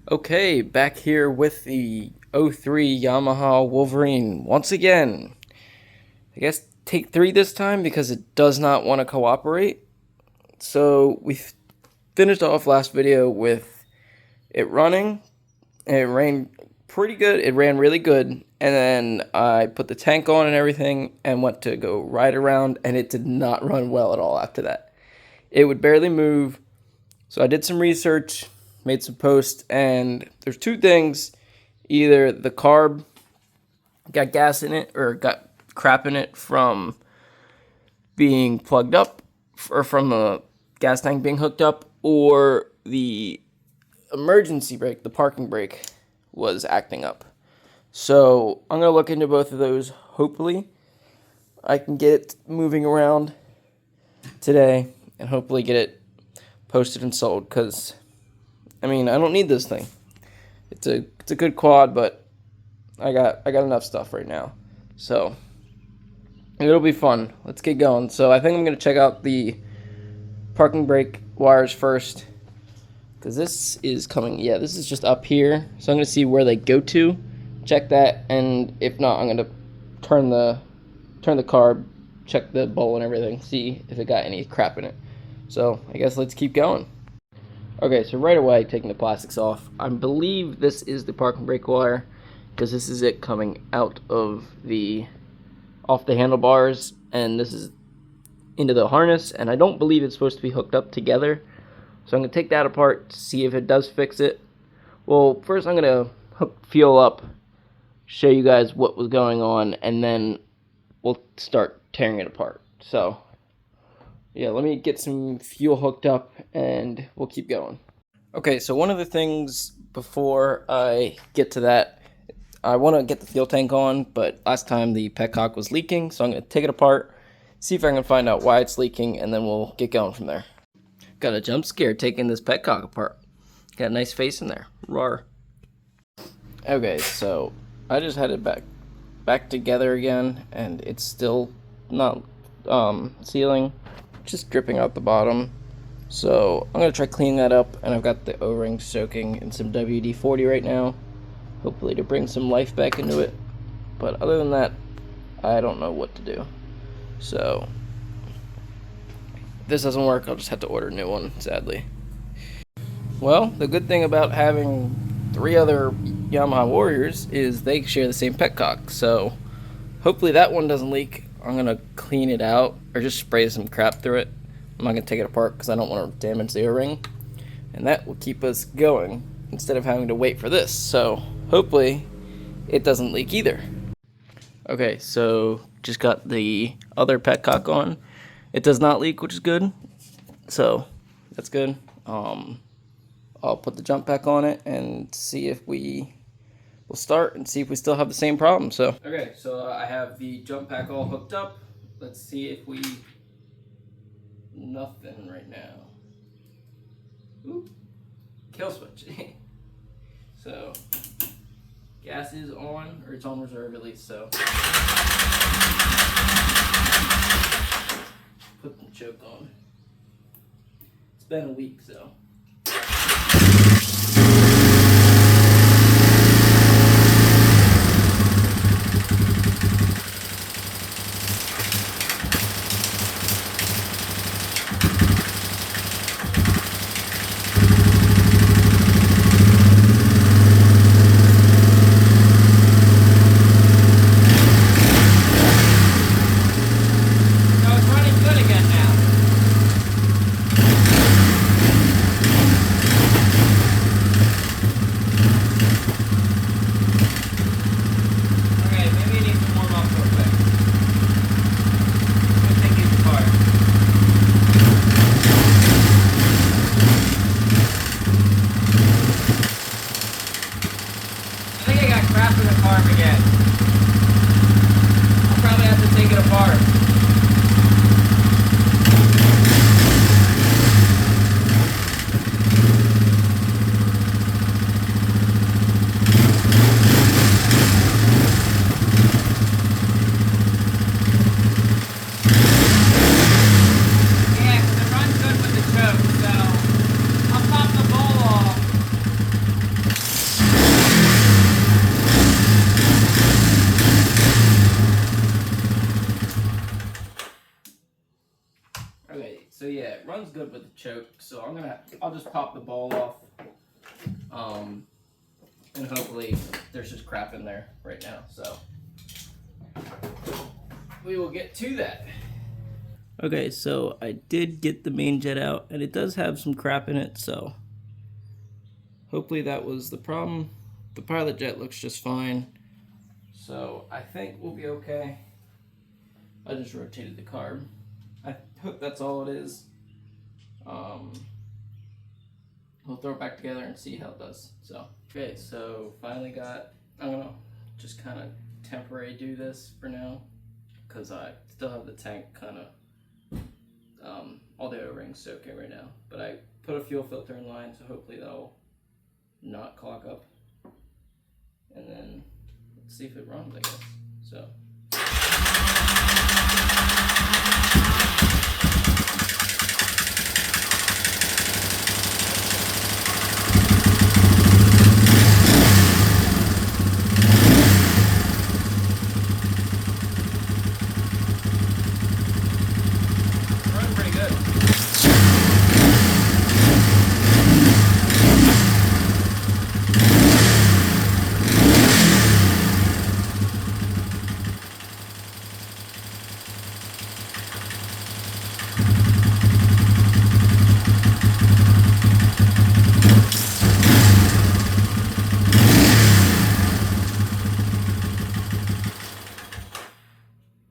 Okay, back here with the '03 Yamaha Wolverine once again. I guess take 3 this time because it does not want to cooperate. So we finished off last video with it running, and it ran pretty good. It ran really good, and then I put the tank on and everything and went to go ride around, and it did not run well at all after that. It would barely move. So I did some research, made some posts, and there's 2 things. Either the carb got gas in it or got crap in it from being plugged up or from the gas tank being hooked up, or the emergency brake, the parking brake, was acting up. So I'm going to look into both of those. Hopefully I can get it moving around today and hopefully get it posted and sold, because I mean, I don't need this thing. It's a good quad, but I got enough stuff right now. So it'll be fun. Let's get going. So I think I'm gonna check out the parking brake wires first, because this is coming. Yeah, this is just up here. So I'm gonna see where they go to. Check that, and if not, I'm gonna turn the carb, check the bowl and everything, see if it got any crap in it. So I guess let's keep going. Okay, so right away, taking the plastics off, I believe this is the parking brake wire, because this is it coming out of off the handlebars, and this is into the harness, and I don't believe it's supposed to be hooked up together. So I'm going to take that apart to see if it does fix it. Well, first I'm going to hook fuel up, show you guys what was going on, and then we'll start tearing it apart. So yeah, let me get some fuel hooked up and we'll keep going. Okay, so one of the things before I get to that, I want to get the fuel tank on, but last time the petcock was leaking, so I'm going to take it apart, see if I can find out why it's leaking, and then we'll get going from there. Got a jump scare taking this petcock apart. Got a nice face in there. Roar. Okay, so I just had it back together again, and it's still not sealing. Just dripping out the bottom. So I'm going to try cleaning that up, and I've got the O-ring soaking in some WD-40 right now, hopefully to bring some life back into it. But other than that, I don't know what to do. So if this doesn't work, I'll just have to order a new one, sadly. Well, the good thing about having 3 other Yamaha Warriors is they share the same petcock, so hopefully that one doesn't leak. I'm going to clean it out, or just spray some crap through it. I'm not going to take it apart because I don't want to damage the O-ring. And that will keep us going instead of having to wait for this. So hopefully it doesn't leak either. Okay, so just got the other petcock on. It does not leak, which is good. So that's good. I'll put the jump pack on it and see if we'll start and see if we still have the same problem. So okay, so I have the jump pack all hooked up. Let's see if nothing right now. Oop, kill switch. So gas is on, or it's on reserve at least. So put the choke on. It's been a week, so. runs good with the choke, so I'll just pop the ball off. And hopefully there's just crap in there right now, so we will get to that. Okay, so I did get the main jet out, and it does have some crap in it, so hopefully that was the problem. The pilot jet looks just fine, so I think we'll be okay. I just rotated the carb. I hope that's all it is. We'll throw it back together and see how it does. So, okay, so finally got, I'm gonna just kind of temporary do this for now, because I still have the tank kind of, all the O-rings soaking right now. But I put a fuel filter in line, so hopefully that'll not clog up. And then let's see if it runs, I guess. So.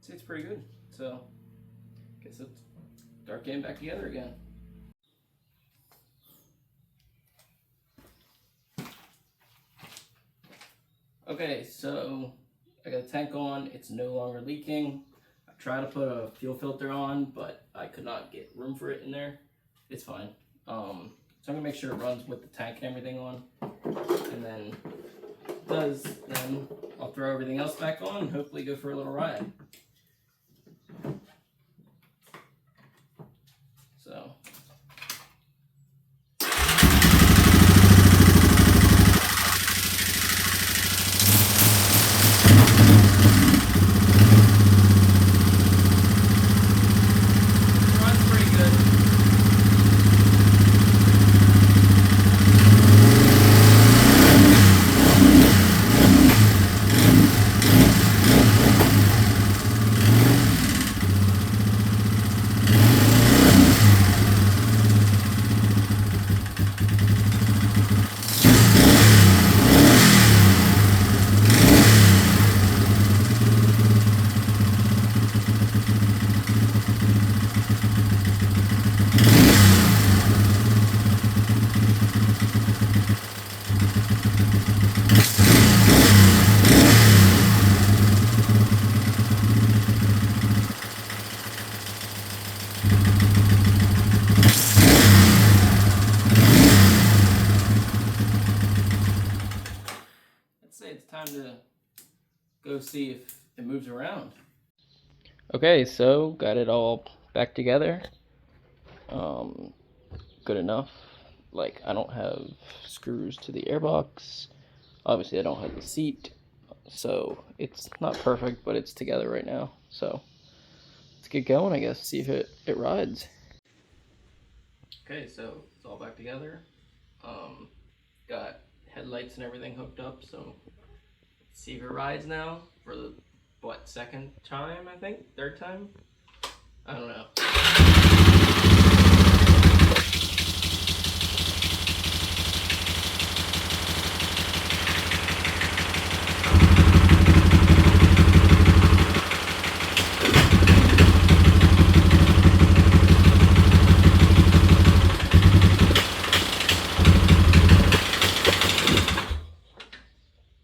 It's pretty good, so guess let's start getting back together again. Okay, so I got the tank on, it's no longer leaking. I tried to put a fuel filter on, but I could not get room for it in there. It's fine. So I'm gonna make sure it runs with the tank and everything on, and then if it does, then I'll throw everything else back on and hopefully go for a little ride. So. Runs pretty good. It's time to go see if it moves around. Okay, so got it all back together. Good enough. Like, I don't have screws to the airbox. Obviously I don't have the seat, so it's not perfect, but it's together right now. So let's get going, I guess, see if it rides. Okay, so it's all back together. Got headlights and everything hooked up, so let's see if it rides now for the, what, second time, I think? Third time? I don't know.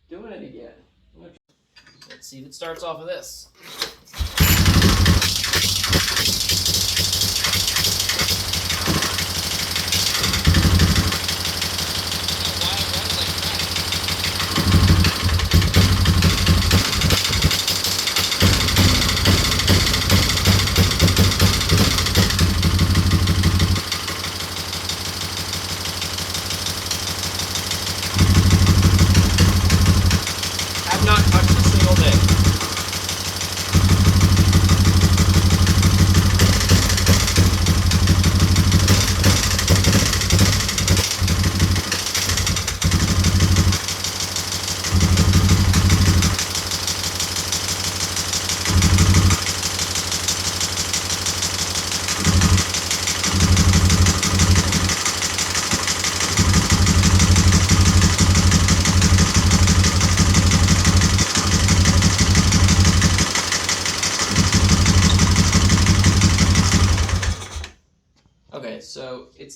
Doing it again. Let's see if it starts off of this. Have not touched a single day.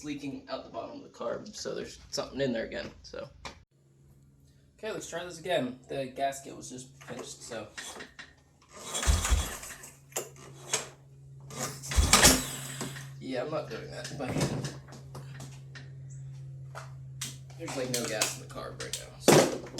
leaking out the bottom of the carb, so there's something in there again. So, okay, let's try this again. The gasket was just pinched, so. Yeah, I'm not doing that by hand. There's like no gas in the carb right now. So.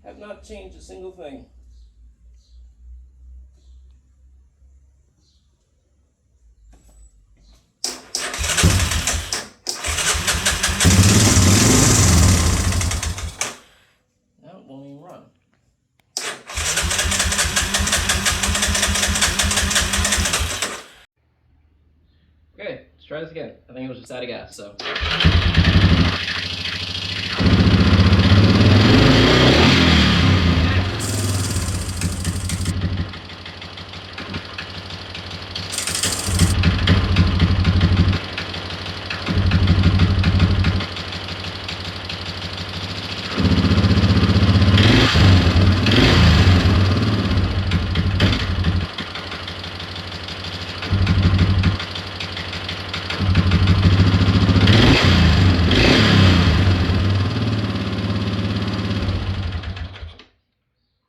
Have not changed a single thing. Now it won't even run. Okay, let's try this again. I think it was just out of gas, so.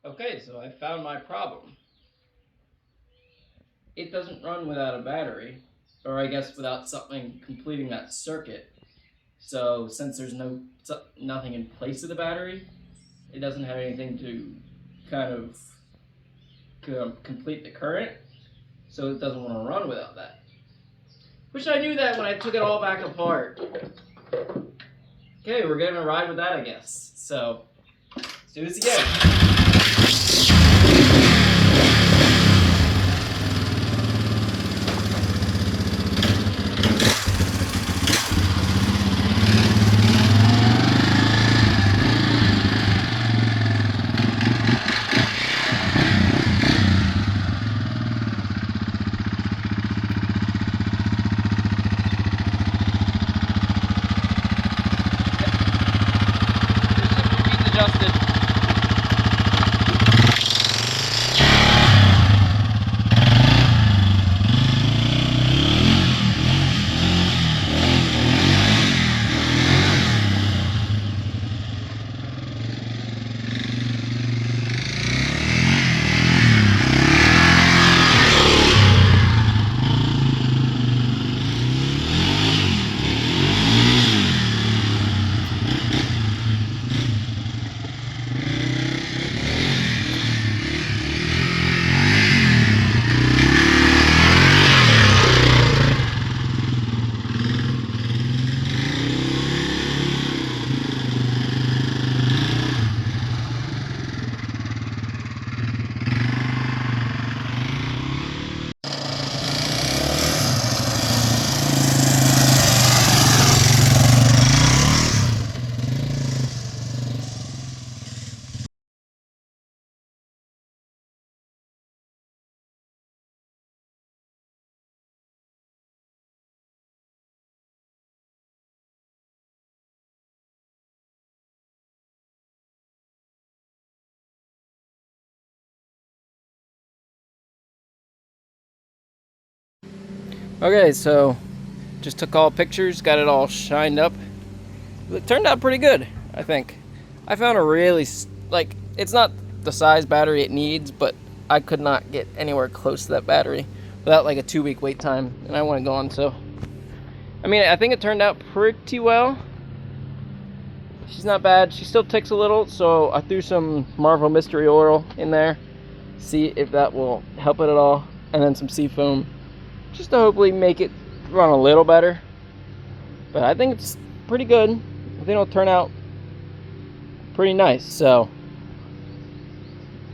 Okay, so I found my problem. It doesn't run without a battery, or I guess without something completing that circuit. So since there's nothing in place of the battery, it doesn't have anything to kind of complete the current, so it doesn't want to run without that. Wish I knew that when I took it all back apart. Okay, we're gonna ride with that, I guess. So let's do this again. Okay, so just took all pictures, got it all shined up. It turned out pretty good, I think. I found a really, like, it's not the size battery it needs, but I could not get anywhere close to that battery without like a 2-week wait time, and I want to go on. So I mean, I think it turned out pretty well. she's not bad. She still ticks a little, so I threw some Marvel Mystery Oil in there. See if that will help it at all. And then some Seafoam, just to hopefully make it run a little better. But I think it's pretty good. I think it'll turn out pretty nice. So,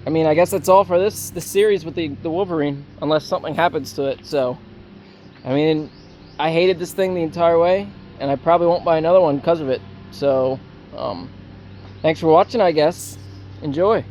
I mean, I guess that's all for this series with the Wolverine, unless something happens to it. So, I mean, I hated this thing the entire way, and I probably won't buy another one because of it. So, thanks for watching, I guess. Enjoy.